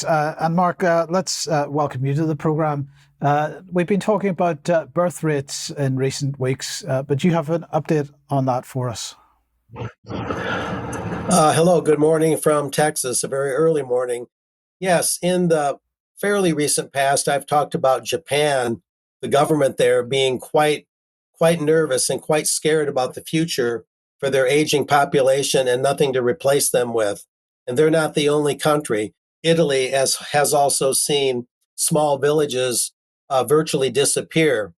Thanks. And Mark, let's welcome you to the program. We've been talking about birth rates in recent weeks, but you have an update on that for us. Hello, good morning from Texas, a very early morning. Yes, in the fairly recent past, I've talked about Japan, the government there being quite nervous and quite scared about the future for their aging population and nothing to replace them with. And they're not the only country. Italy has also seen small villages virtually disappear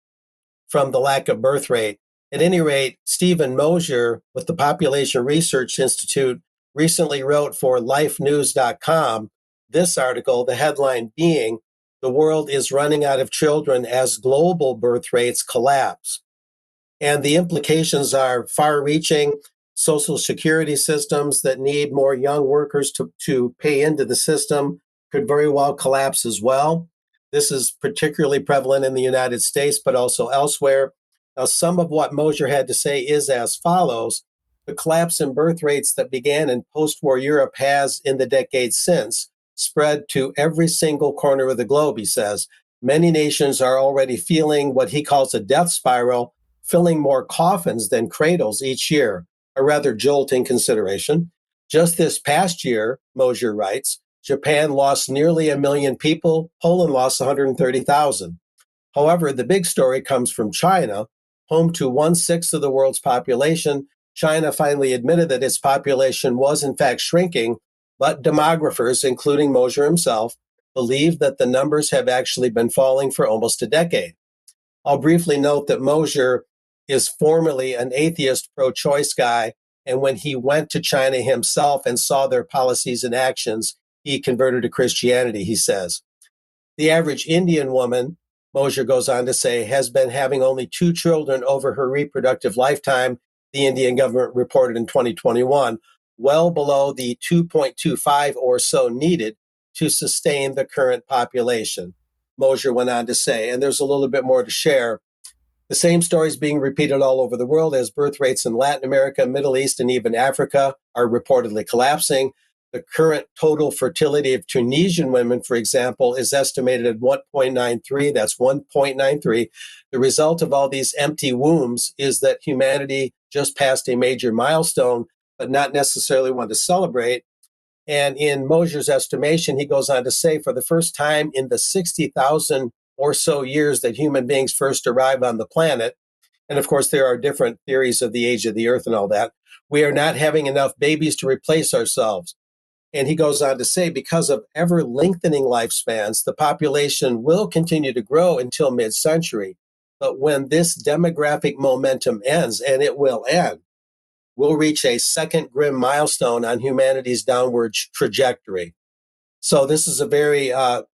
from the lack of birth rate. At any rate, Stephen Mosier with the Population Research Institute recently wrote for lifenews.com this article, the headline being, "The world is running out of children as global birth rates collapse." And the implications are far reaching. Social security systems that need more young workers to pay into the system could very well collapse as well. This is particularly prevalent in the United States, but also elsewhere. Now, some of what Mosier had to say is as follows. The collapse in birth rates that began in post-war Europe has, in the decades since, spread to every single corner of the globe, he says. Many nations are already feeling what he calls a death spiral, filling more coffins than cradles each year, a rather jolting consideration. Just this past year, Mosier writes, Japan lost nearly 1 million people, Poland lost 130,000. However, the big story comes from China, home to 1/6 of the world's population. China finally admitted that its population was in fact shrinking, but demographers, including Mosier himself, believe that the numbers have actually been falling for almost a decade. I'll briefly note that Mosier is formerly an atheist pro-choice guy, and when he went to China himself and saw their policies and actions, he converted to Christianity, he says. The average Indian woman, Mosier goes on to say, has been having only 2 children over her reproductive lifetime, the Indian government reported in 2021, well below the 2.25 or so needed to sustain the current population, Mosier went on to say. And there's a little bit more to share. The same story is being repeated all over the world as birth rates in Latin America, Middle East, and even Africa are reportedly collapsing. The current total fertility of Tunisian women, for example, is estimated at 1.93. That's 1.93. The result of all these empty wombs is that humanity just passed a major milestone, but not necessarily one to celebrate. And in Mosier's estimation, he goes on to say, for the first time in the 60,000 or so years that human beings first arrived on the planet, and of course there are different theories of the age of the earth and all that, we are not having enough babies to replace ourselves. And he goes on to say, because of ever lengthening lifespans, the population will continue to grow until mid-century. But when this demographic momentum ends, and it will end, we'll reach a second grim milestone on humanity's downward trajectory. So this is a very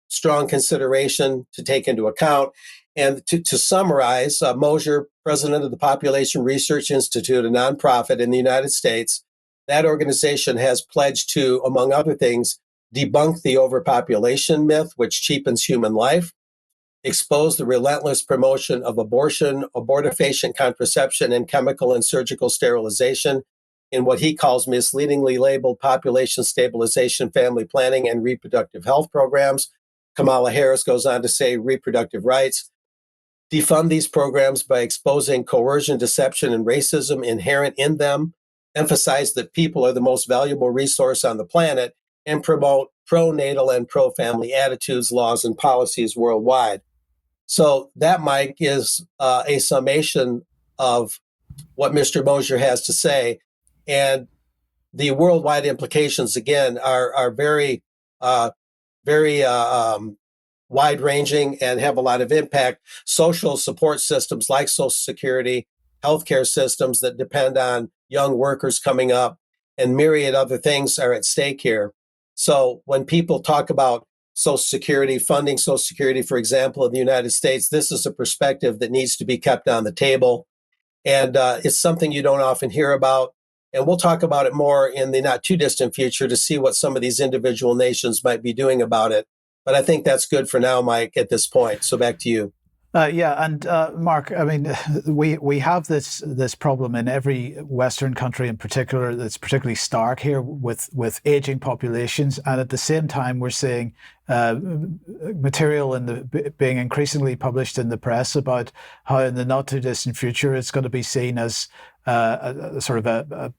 strong consideration to take into account. And to summarize, Mosier, president of the Population Research Institute, a nonprofit in the United States, that organization has pledged to, among other things, debunk the overpopulation myth, which cheapens human life, expose the relentless promotion of abortion, abortifacient contraception, and chemical and surgical sterilization in what he calls misleadingly labeled population stabilization, family planning, and reproductive health programs. Kamala Harris goes on to say reproductive rights. Defund these programs by exposing coercion, deception, and racism inherent in them, emphasize that people are the most valuable resource on the planet, and promote pro-natal and pro-family attitudes, laws, and policies worldwide. So that, Mike, is a summation of what Mr. Mosier has to say. And the worldwide implications, again, are very, very wide-ranging and have a lot of impact. Social support systems like Social Security, healthcare systems that depend on young workers coming up, and myriad other things are at stake here. So when people talk about Social Security, funding Social Security, for example, in the United States, this is a perspective that needs to be kept on the table. And it's something you don't often hear about. And we'll talk about it more in the not too distant future to see what some of these individual nations might be doing about it. But I think that's good for now, Mike, at this point. So back to you. Yeah, and Mark, I mean, we have this problem in every Western country in particular that's particularly stark here with aging populations, and at the same time we're seeing material being increasingly published in the press about how in the not too distant future it's going to be seen as a sort of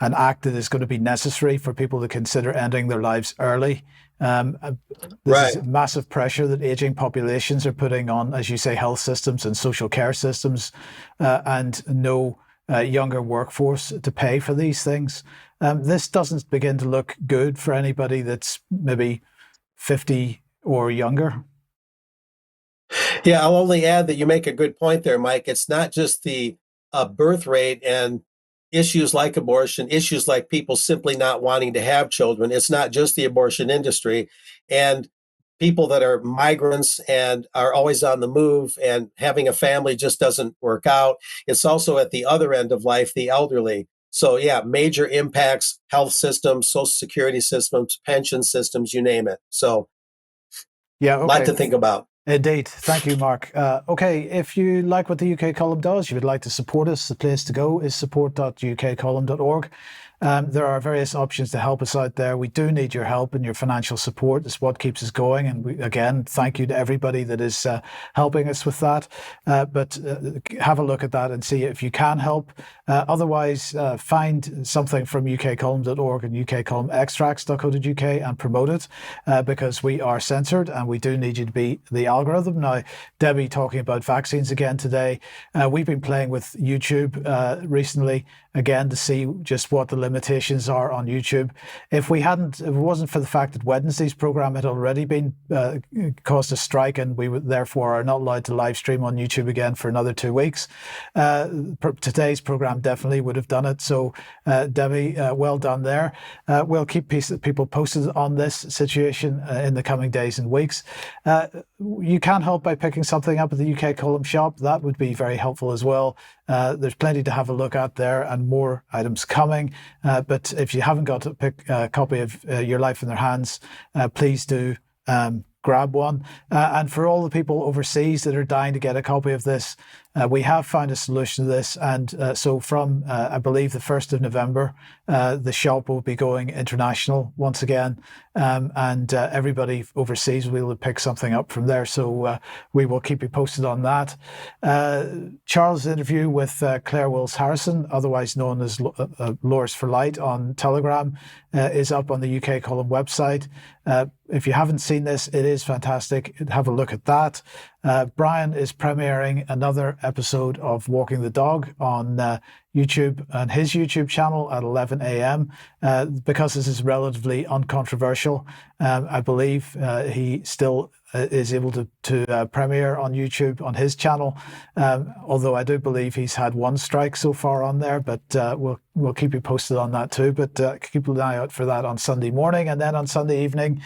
an act that is going to be necessary for people to consider ending their lives early. This is Right. massive pressure that aging populations are putting on, as you say, health systems and social care systems, and no younger workforce to pay for these things. This doesn't begin to look good for anybody that's maybe 50 or younger. Yeah, I'll only add that you make a good point there, Mike. It's not just the birth rate and issues like abortion, issues like people simply not wanting to have children. It's not just the abortion industry and people that are migrants and are always on the move and having a family just doesn't work out. It's also at the other end of life, the elderly. So, yeah, major impacts, health systems, social security systems, pension systems, you name it. So, Yeah, a lot okay. to think about. Indeed. Thank you, Mark. Okay, if you like what the UK column does, you would like to support us, the place to go is support.ukcolumn.org. There are various options to help us out there. We do need your help and your financial support. It's what keeps us going. And again, thank you to everybody that is helping us with that. But have a look at that and see if you can help. Otherwise, find something from ukcolumn.org and ukcolumnextracts.co.uk and promote it because we are censored and we do need you to be the algorithm. Now, Debbie talking about vaccines again today. We've been playing with YouTube recently again to see just what the limitations are on YouTube. If it wasn't for the fact that Wednesday's program had already been caused a strike and we therefore are not allowed to live stream on YouTube again for another 2 weeks, today's program definitely would have done it. So Debbie, well done there. We'll keep people posted on this situation in the coming days and weeks. You can help by picking something up at the UK Column shop. That would be very helpful as well. There's plenty to have a look at there and more items coming. But if you haven't got to pick a copy of Your Life in Their Hands, please do grab one. And for all the people overseas that are dying to get a copy of this, we have found a solution to this. And so from, I believe, the 1st of November, the shop will be going international once again. And everybody overseas will be able to pick something up from there. So we will keep you posted on that. Charles' interview with Claire Wills-Harrison, otherwise known as Lures for Light on Telegram, is up on the UK Column website. If you haven't seen this, it is fantastic. Have a look at that. Brian is premiering another episode of Walking the Dog on YouTube and his YouTube channel at 11 a.m. Because this is relatively uncontroversial, I believe he still is able to premiere on YouTube on his channel. Although I do believe he's had one strike so far on there, but we'll keep you posted on that too. But keep an eye out for that on Sunday morning, and then on Sunday evening,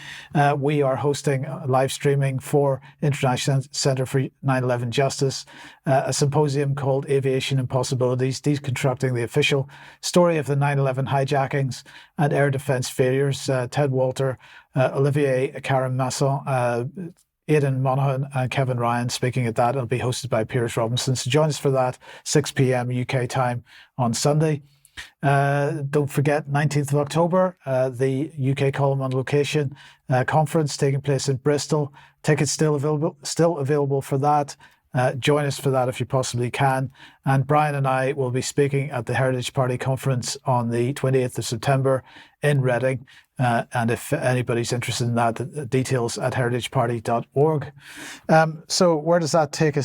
we are hosting live streaming for International Centre for 9/11 Justice, a symposium called Aviation Impossibilities: Deconstructing the Official Story of the 9/11 Hijackings and Air Defence Failures. Ted Walter, Olivier Caron-Masson, Aidan Monaghan and Kevin Ryan speaking at that. It'll be hosted by Piers Robinson. So join us for that, 6 p.m. UK time on Sunday. Don't forget, 19th of October, the UK Column on Location conference taking place in Bristol. Tickets still available for that. Join us for that if you possibly can. And Brian and I will be speaking at the Heritage Party conference on the 28th of September in Reading. And if anybody's interested in that, the details at heritageparty.org. So where does that take us?